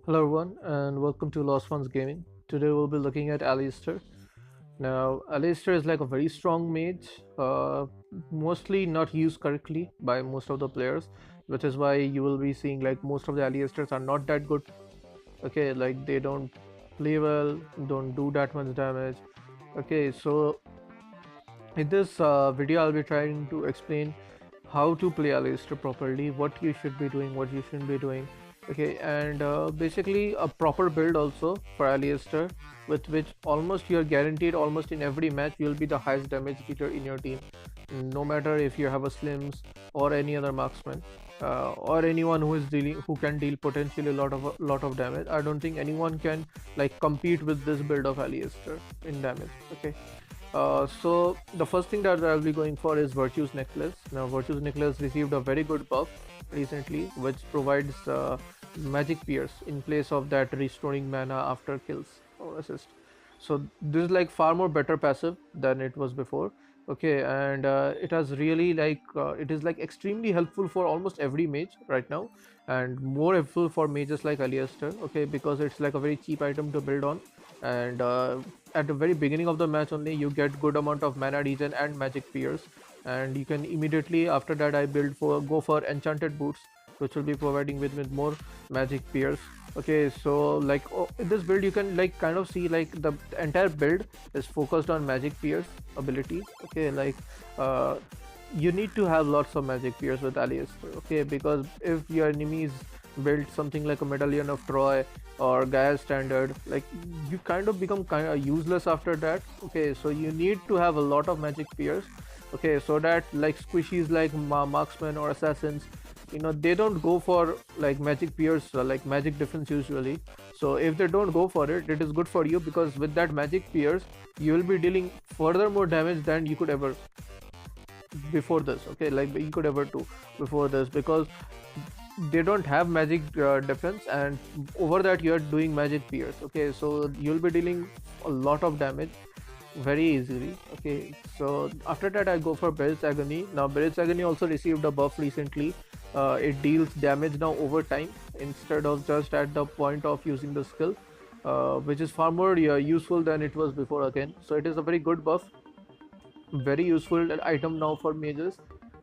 Hello everyone and welcome to Lost Ones Gaming. Today we'll be looking at Aleister. Now Aleister is like a very strong mage, mostly not used correctly by most of the players, which is why you will be seeing like most of the Aleisters are not that good. Okay, like they don't play well, don't do that much damage. Okay, so in this video I'll be trying to explain how to play Aleister properly, what you should be doing, what you shouldn't be doing. Okay, and basically a proper build also for Aleister, with which almost you're guaranteed almost in every match you'll be the highest damage dealer in your team, no matter if you have a Slims or any other marksman, or anyone who can deal potentially a lot of damage. I don't think anyone can like compete with this build of Aleister in damage. Okay, so the first thing that I'll be going for is Virtue's Necklace. Now Virtue's Necklace received a very good buff recently, which provides magic pierce in place of that restoring mana after kills or assist. So this is like far more better passive than it was before. Okay, and it has really it is like extremely helpful for almost every mage right now, and more helpful for mages like Aleister. Okay, because it's like a very cheap item to build on, and at the very beginning of the match only you get good amount of mana regen and magic pierce, and you can immediately after that I go for enchanted boots, which will be providing with more magic pierce. Okay, so like in this build you can like kind of see like the entire build is focused on magic pierce ability. Okay, like uh, you need to have lots of magic pierce with Aleister. Okay, because if your enemies build something like a medallion of Troy or Gaia standard, like you kind of become kind of useless after that. Okay, so you need to have a lot of magic pierce. Okay, so that like squishies like marksmen or assassins, they don't go for like magic pierce, like magic defense usually. So if they don't go for it, it is good for you, because with that magic pierce you will be dealing further more damage than you could ever before this. Okay, like you could ever do before this, because they don't have magic defense, and over that you are doing magic pierce. Okay, so you'll be dealing a lot of damage very easily. Okay, so after that I go for Beret's Agony. Now Beret's Agony also received a buff recently. It deals damage now over time instead of just at the point of using the skill, which is far more useful than it was before again. So it is a very good buff, very useful item now for mages.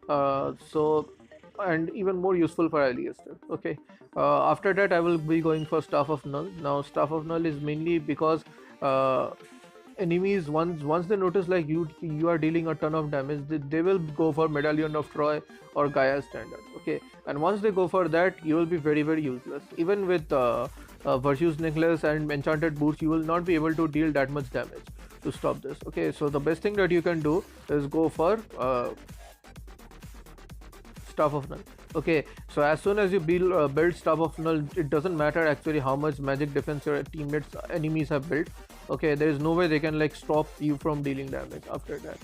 So and even more useful for Aleister. Okay, after that I will be going for Staff of Null. Now Staff of Null is mainly because enemies, once they notice like you are dealing a ton of damage, they will go for Medallion of Troy or Gaia standard. Okay, and once they go for that you will be very very useless. Even with Virtue's Necklace and Enchanted Boots you will not be able to deal that much damage to stop this. Okay, so the best thing that you can do is go for Staff of Null. Okay, so as soon as you build Staff of Null, it doesn't matter actually how much magic defense your teammates enemies have built. Okay, there is no way they can like stop you from dealing damage after that.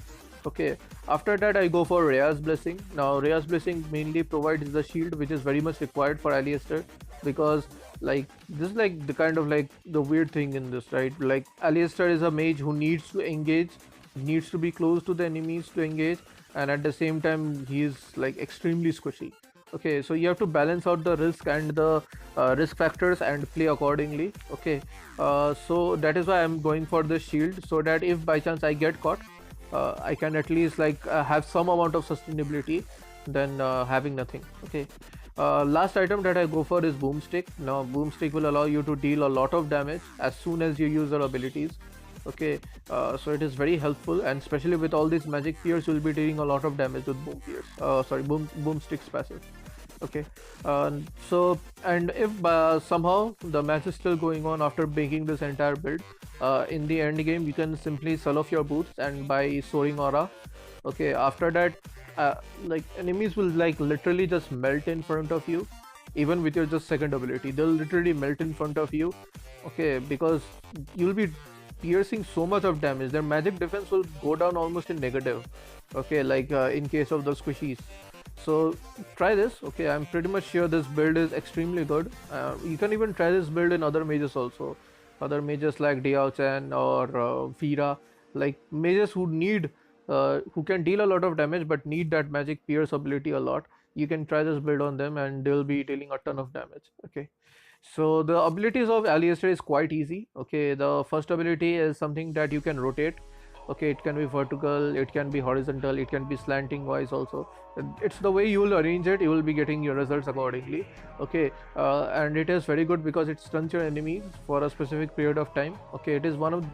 Okay, after that I go for Rhea's Blessing. Now Rhea's Blessing mainly provides the shield, which is very much required for Aleister, because like this is like the kind of like the weird thing in this, right? Like Aleister is a mage who needs to engage, needs to be close to the enemies to engage, and at the same time he is like extremely squishy. Okay, so you have to balance out the risk and the risk factors and play accordingly. Okay, so that is why I'm going for the shield, so that if by chance I get caught, I can at least like have some amount of sustainability than having nothing. Okay, last item that I go for is Boomstick. Now Boomstick will allow you to deal a lot of damage as soon as you use your abilities. Okay, so it is very helpful, and especially with all these magic pierce you'll be dealing a lot of damage with Boomstick's passive. Okay, so and if somehow the match is still going on after making this entire build, in the end game you can simply sell off your boots and buy Soaring Aura. Okay, after that like enemies will like literally just melt in front of you, even with your just second ability they'll literally melt in front of you. Okay, because you'll be piercing so much of damage, their magic defense will go down almost in negative. Okay, like in case of the squishies. So try this. Okay, I'm pretty much sure this build is extremely good. You can even try this build in other mages also, other mages like Diao Chen or Fira, like mages who need who can deal a lot of damage but need that magic pierce ability a lot. you can try this build on them and they'll be dealing a ton of damage. Okay, so the abilities of Aleister is quite easy. Okay, the first ability is something that you can rotate. Okay, it can be vertical, it can be horizontal, it can be slanting wise also. It's the way you will arrange it, you will be getting your results accordingly. Okay, and it is very good because it stuns your enemies for a specific period of time. Okay, it is one of,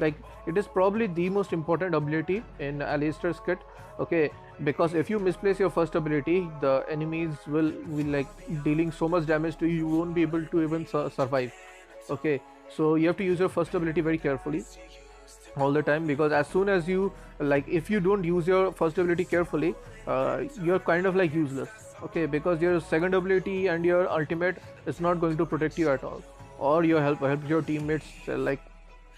like, it is probably the most important ability in Aleister's kit. Okay, because if you misplace your first ability, the enemies will like dealing so much damage to you, you won't be able to even survive. Okay, so you have to use your first ability very carefully all the time, because as soon as you, like, if you don't use your first ability carefully, you're kind of like useless. Okay, because your second ability and your ultimate is not going to protect you at all, or you help your teammates like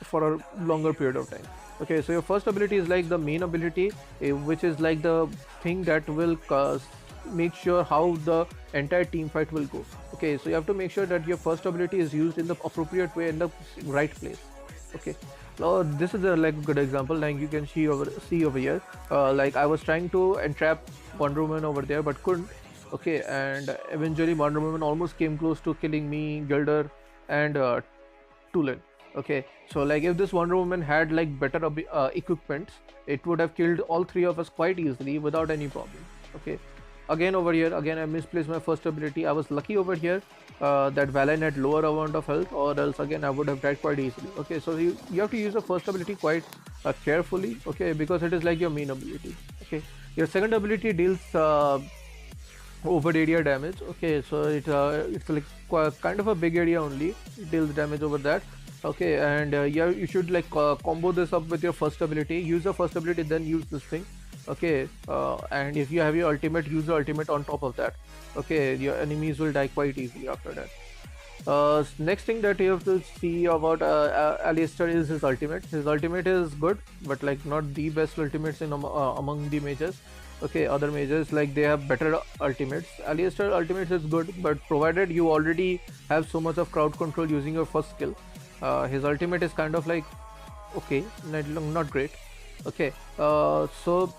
for a longer period of time. Okay, so your first ability is like the main ability, which is like the thing that will make sure how the entire team fight will go. Okay, so you have to make sure that your first ability is used in the appropriate way in the right place. Okay, now this is a like good example, like you can see over here. Like I was trying to entrap Wonder Woman over there but couldn't. Okay, and eventually Wonder Woman almost came close to killing me, Gilder, and Tulin. Okay, so like if this Wonder Woman had like better equipments, it would have killed all three of us quite easily without any problem. Okay, again over here, again I misplaced my first ability. I was lucky over here that Valor had lower amount of health, or else again I would have died quite easily. Okay, so you have to use the first ability quite carefully. Okay, because it is like your main ability. Okay, your second ability deals over area damage. Okay, so it's like kind of a big area only. It deals damage over that. Okay, and yeah, you should like combo this up with your first ability. Use the first ability, then use this thing. Okay, and if you have your ultimate, use the ultimate on top of that. Okay, your enemies will die quite easily after that. Next thing that you have to see about Aleister is his ultimate. His ultimate is good, but like not the best ultimates in among the mages. Okay, other mages like they have better ultimates. Aleister ultimates is good, but provided you already have so much of crowd control using your first skill, his ultimate is kind of like okay, not great. Okay, so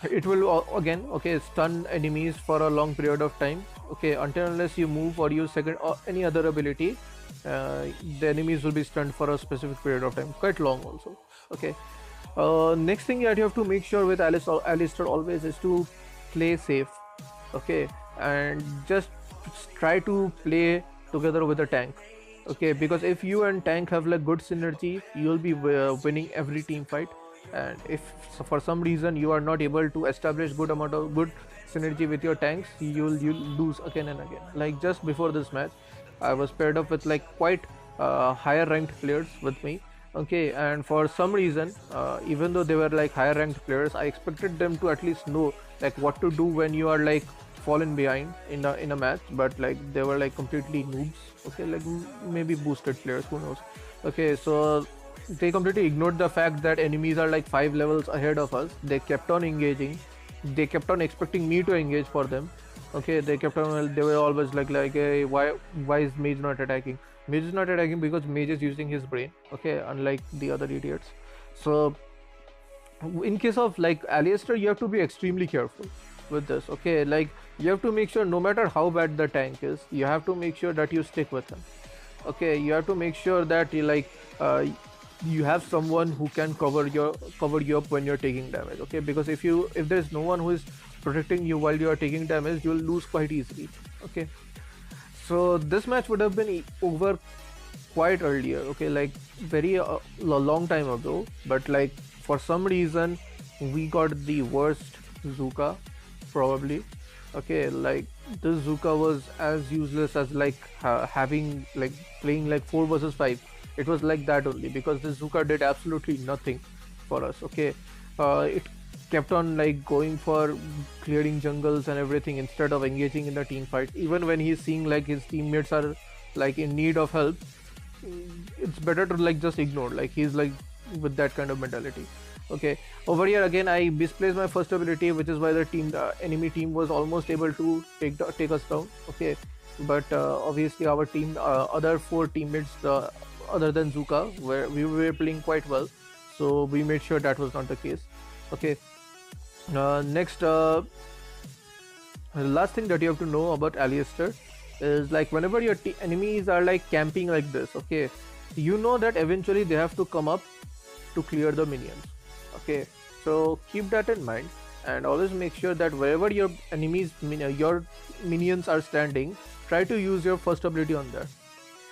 it will again, okay, stun enemies for a long period of time. Okay, until unless you move or use second or any other ability, the enemies will be stunned for a specific period of time, quite long also. Okay, next thing that you have to make sure with Aleister always is to play safe. Okay, and just try to play together with a tank. Okay, because if you and tank have like good synergy, you'll be winning every team fight. And if for some reason you are not able to establish good amount of good synergy with your tanks, you'll lose again and again. Like just before this match, I was paired up with like quite higher ranked players with me. Okay, and for some reason, even though they were like higher ranked players, I expected them to at least know like what to do when you are like fallen behind in a match, but like they were like completely noobs. Okay, like maybe boosted players, who knows. Okay, so they completely ignored the fact that enemies are like 5 levels ahead of us. They kept on engaging, they kept on expecting me to engage for them. Okay, they kept on, they were always like hey, why is mage not attacking? Mage is not attacking because mage is using his brain. Okay, unlike the other idiots. So in case of like Aleister, you have to be extremely careful with this. Okay, like you have to make sure no matter how bad the tank is, you have to make sure that you stick with him. Okay, you have to make sure that you like you have someone who can cover you up when you're taking damage. Okay, because if there's no one who is protecting you while you are taking damage, you'll lose quite easily. Okay, so this match would have been over quite earlier. Okay, like very long time ago, but like for some reason we got the worst Zuka probably. Okay, like this Zuka was as useless as like having like playing like 4 versus 5. It was like that only, because this Zuka did absolutely nothing for us. Okay, it kept on like going for clearing jungles and everything instead of engaging in the team fight. Even when he's seeing like his teammates are like in need of help, it's better to like just ignore. Like he's like with that kind of mentality. Okay, over here again I misplaced my first ability, which is why the enemy team was almost able to take us down. Okay, but obviously our team, other 4 teammates, other than Zuka, where we were playing quite well, so we made sure that was not the case. Okay, next The last thing that you have to know about Aleister is like whenever your enemies are like camping like this, okay, you know that eventually they have to come up to clear the minions. Okay, so keep that in mind and always make sure that wherever your your minions are standing, try to use your first ability on there,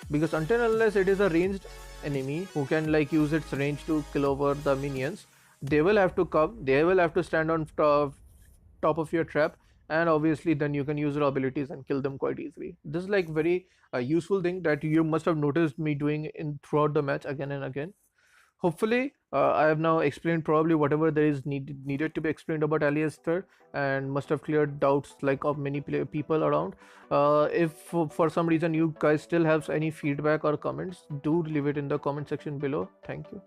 because until unless it is a ranged enemy who can like use its range to kill over the minions, they will have to come, they will have to stand on top of your trap, and obviously then you can use your abilities and kill them quite easily. This is like very useful thing that you must have noticed me doing in throughout the match again and again. Hopefully, I have now explained probably whatever there is needed to be explained about Aleister, and must have cleared doubts like of many people around. If for some reason you guys still have any feedback or comments, do leave it in the comment section below. Thank you.